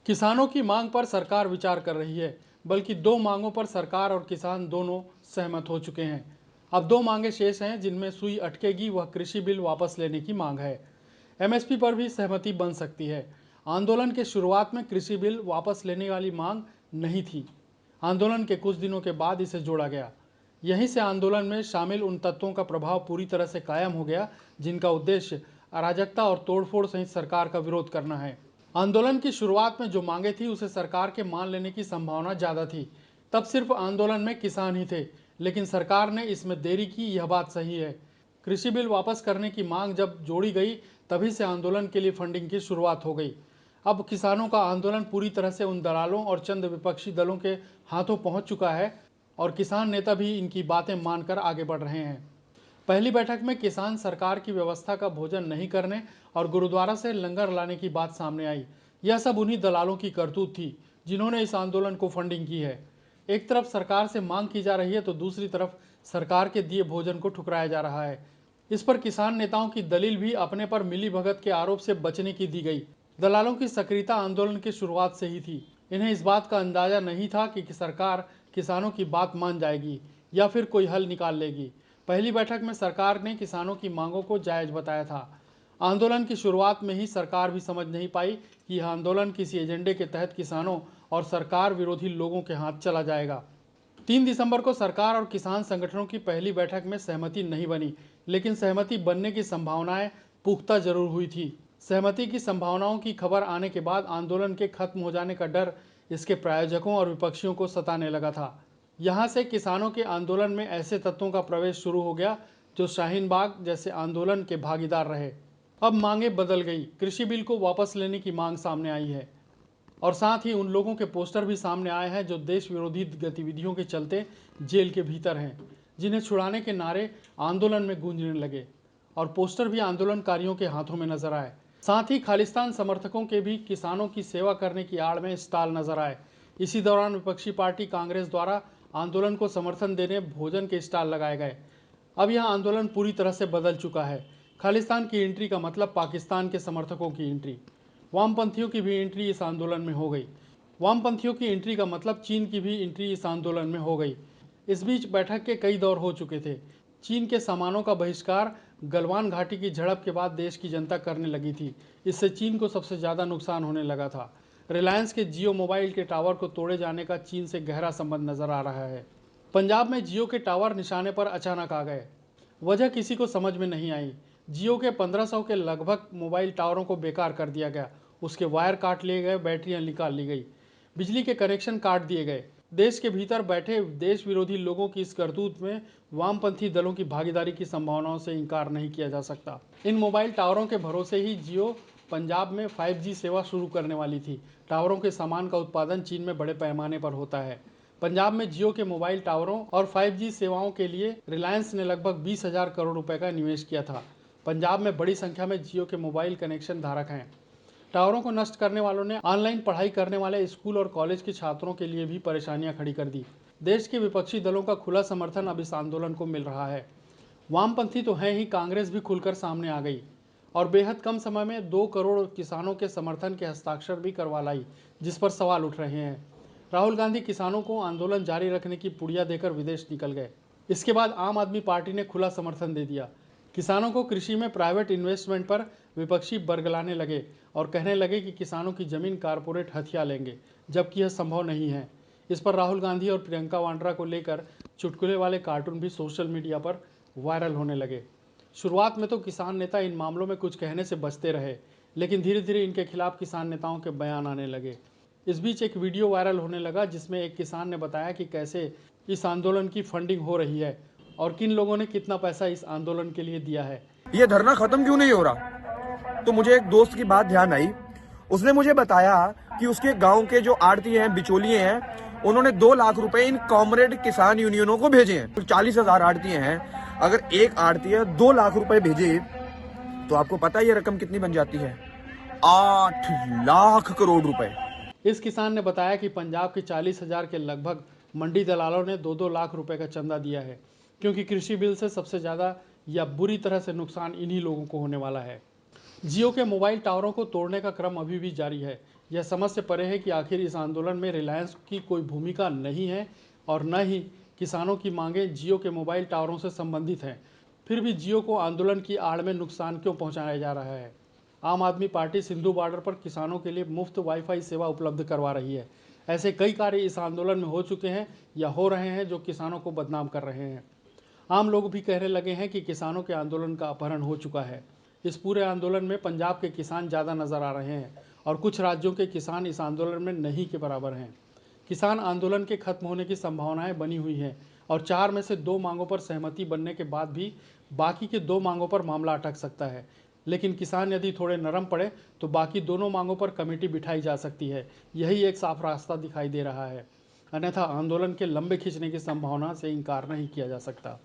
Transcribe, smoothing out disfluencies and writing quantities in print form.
किसानों की मांग पर सरकार विचार कर रही है, बल्कि दो मांगों पर सरकार और किसान दोनों सहमत हो चुके हैं। अब दो मांगे शेष हैं जिनमें सुई अटकेगी, वह कृषि बिल वापस लेने की मांग है। एमएसपी पर भी सहमति बन सकती है। आंदोलन के शुरुआत में कृषि बिल वापस लेने वाली मांग नहीं थी। आंदोलन के कुछ दिनों के बाद इसे जोड़ा गया। यहीं से आंदोलन में शामिल उन तत्वों का प्रभाव पूरी तरह से कायम हो गया जिनका उद्देश्य अराजकता और तोड़फोड़ सहित सरकार का विरोध करना है। आंदोलन की शुरुआत में जो मांगे थी उसे सरकार के मान लेने की संभावना ज्यादा थी। तब सिर्फ आंदोलन में किसान ही थे, लेकिन सरकार ने इसमें देरी की, यह बात सही है। कृषि बिल वापस करने की मांग जब जोड़ी गई, तभी से आंदोलन के लिए फंडिंग की शुरुआत हो गई। अब किसानों का आंदोलन पूरी तरह से उन दलालों और चंद विपक्षी दलों के हाथों पहुंच चुका है और किसान नेता भी इनकी बातें मानकर आगे बढ़ रहे हैं। पहली बैठक में किसान सरकार की व्यवस्था का भोजन नहीं करने और गुरुद्वारा से लंगर लाने की बात सामने आई। यह सब उन्हीं दलालों की करतूत थी जिन्होंने इस आंदोलन को फंडिंग की है। एक तरफ सरकार से मांग की जा रही है तो दूसरी तरफ सरकार के दिए भोजन को ठुकराया जा रहा है। इस पर किसान नेताओं की दलील भी अपने पर मिलीभगत के आरोप से बचने की दी गई। दलालों की सक्रियता आंदोलन की शुरुआत से ही थी। इन्हें इस बात का अंदाजा नहीं था कि सरकार किसानों की बात मान जाएगी या फिर कोई हल निकाल लेगी। पहली बैठक में सरकार ने किसानों की मांगों को जायज बताया था। आंदोलन की शुरुआत में ही सरकार भी समझ नहीं पाई कि यह आंदोलन किसी एजेंडे के तहत किसानों और सरकार विरोधी लोगों के हाथ चला जाएगा। 3 दिसंबर को सरकार और किसान संगठनों की पहली बैठक में सहमति नहीं बनी, लेकिन सहमति बनने की संभावनाएं पुख्ता जरूर हुई थी। सहमति की संभावनाओं की खबर आने के बाद आंदोलन के खत्म हो जाने का डर इसके प्रायोजकों और विपक्षियों को सताने लगा था। यहां से किसानों के आंदोलन में ऐसे तत्वों का प्रवेश शुरू हो गया जो शाहीन बाग जैसे आंदोलन के भागीदार रहे। अब मांगे बदल गई। कृषि बिल को वापस लेने की मांग सामने आई है और साथ ही उन लोगों के पोस्टर भी सामने आए हैं जो देश विरोधी गतिविधियों के चलते जेल के भीतर हैं, जिन्हें छुड़ाने के नारे आंदोलन में गूंजने लगे और पोस्टर भी आंदोलनकारियों के हाथों में नजर आए। साथ ही खालिस्तान समर्थकों के भी किसानों की सेवा करने की आड़ में स्टॉल नजर आए। इसी दौरान विपक्षी पार्टी कांग्रेस द्वारा आंदोलन को समर्थन देने भोजन के स्टॉल लगाए गए। अब यह आंदोलन पूरी तरह से बदल चुका है। खालिस्तान की एंट्री का मतलब पाकिस्तान के समर्थकों की एंट्री। वामपंथियों की भी एंट्री इस आंदोलन में हो गई। वामपंथियों की एंट्री का मतलब चीन की भी एंट्री इस आंदोलन में हो गई। इस बीच बैठक के कई दौर हो चुके थे। चीन के सामानों का बहिष्कार गलवान घाटी की झड़प के बाद देश की जनता करने लगी थी। इससे चीन को सबसे ज्यादा नुकसान होने लगा था। रिलायंस के जियो मोबाइल के टावर को तोड़े जाने का चीन से गहरा संबंध नजर आ रहा है। पंजाब में जियो के टावर निशाने पर अचानक आ गए। वजह किसी को समझ में नहीं आई। जियो के 1500 के लगभग मोबाइल टावरों को बेकार कर दिया गया। उसके वायर काट लिए गए, बैटरियां निकाल ली गई, बिजली के कनेक्शन काट दिए गए। देश के भीतर बैठे देश विरोधी लोगों की इस करतूत में वामपंथी दलों की भागीदारी की संभावनाओं से इनकार नहीं किया जा सकता। इन मोबाइल टावरों के भरोसे ही जियो पंजाब में 5G सेवा शुरू करने वाली थी। टावरों के सामान का उत्पादन चीन में बड़े पैमाने पर होता है। पंजाब में जियो के मोबाइल टावरों और 5G सेवाओं के लिए रिलायंस ने लगभग 20,000 करोड़ रुपए का निवेश किया था। पंजाब में बड़ी संख्या में जियो के मोबाइल कनेक्शन धारक हैं। टावरों को नष्ट करने वालों ने ऑनलाइन पढ़ाई करने वाले स्कूल और कॉलेज के छात्रों के लिए भी परेशानियां खड़ी कर दी। देश के विपक्षी दलों का खुला समर्थन अब इस आंदोलन को मिल रहा है। वामपंथी तो है ही, कांग्रेस भी खुलकर सामने आ गई और बेहद कम समय में 2 करोड़ किसानों के समर्थन के हस्ताक्षर भी करवा लाई, जिस पर सवाल उठ रहे हैं। राहुल गांधी किसानों को आंदोलन जारी रखने की पुड़िया देकर विदेश निकल गए। इसके बाद आम आदमी पार्टी ने खुला समर्थन दे दिया। किसानों को कृषि में प्राइवेट इन्वेस्टमेंट पर विपक्षी बरगलाने लगे और कहने लगे कि किसानों की जमीन कारपोरेट हथिया लेंगे, जबकि यह संभव नहीं है। इस पर राहुल गांधी और प्रियंका वाड्रा को लेकर चुटकुले वाले कार्टून भी सोशल मीडिया पर वायरल होने लगे। शुरुआत में तो किसान नेता इन मामलों में कुछ कहने से बचते रहे, लेकिन धीरे धीरे इनके खिलाफ किसान नेताओं के बयान आने लगे। इस बीच एक वीडियो वायरल होने लगा जिसमें एक किसान ने बताया कि कैसे इस आंदोलन की फंडिंग हो रही है और किन लोगों ने कितना पैसा इस आंदोलन के लिए दिया है। ये धरना खत्म क्यों नहीं हो रहा? तो मुझे एक दोस्त की बात ध्यान आई। उसने मुझे बताया कि उसके गांव के जो आड़ती हैं, बिचौलिए हैं, उन्होंने 2 लाख रुपए इन कॉमरेड किसान यूनियनों को भेजे हैं। तो 40,000 आड़ती हैं, अगर एक आड़ती है 2 लाख रुपए भेजे तो आपको पता है ये रकम कितनी बन जाती है? 8 लाख करोड़ रुपए। इस किसान ने बताया कि पंजाब के 40,000 के लगभग मंडी दलालों ने 2-2 लाख रुपए का चंदा दिया है, क्योंकि कृषि बिल से सबसे ज्यादा या बुरी तरह से नुकसान इन्हीं लोगों को होने वाला है। जियो के मोबाइल टावरों को तोड़ने का क्रम अभी भी जारी है। यह समझ से परे है कि आखिर इस आंदोलन में रिलायंस की कोई भूमिका नहीं है और न ही किसानों की मांगें जियो के मोबाइल टावरों से संबंधित हैं। फिर भी जियो को आंदोलन की आड़ में नुकसान क्यों पहुंचाया जा रहा है? आम आदमी पार्टी सिंधु बॉर्डर पर किसानों के लिए मुफ्त वाईफाई सेवा उपलब्ध करवा रही है। ऐसे कई कार्य इस आंदोलन में हो चुके हैं या हो रहे हैं जो किसानों को बदनाम कर रहे हैं। आम लोग भी कहने लगे हैं कि किसानों के आंदोलन का अपहरण हो चुका है। इस पूरे आंदोलन में पंजाब के किसान ज़्यादा नजर आ रहे हैं और कुछ राज्यों के किसान इस आंदोलन में नहीं के बराबर हैं। किसान आंदोलन के खत्म होने की संभावनाएं बनी हुई हैं और 4 में से 2 मांगों पर सहमति बनने के बाद भी बाकी के 2 मांगों पर मामला अटक सकता है। लेकिन किसान यदि थोड़े नरम पड़े तो बाकी दोनों मांगों पर कमेटी बिठाई जा सकती है। यही एक साफ रास्ता दिखाई दे रहा है। अन्यथा आंदोलन के लंबे खींचने की संभावना से इनकार नहीं किया जा सकता।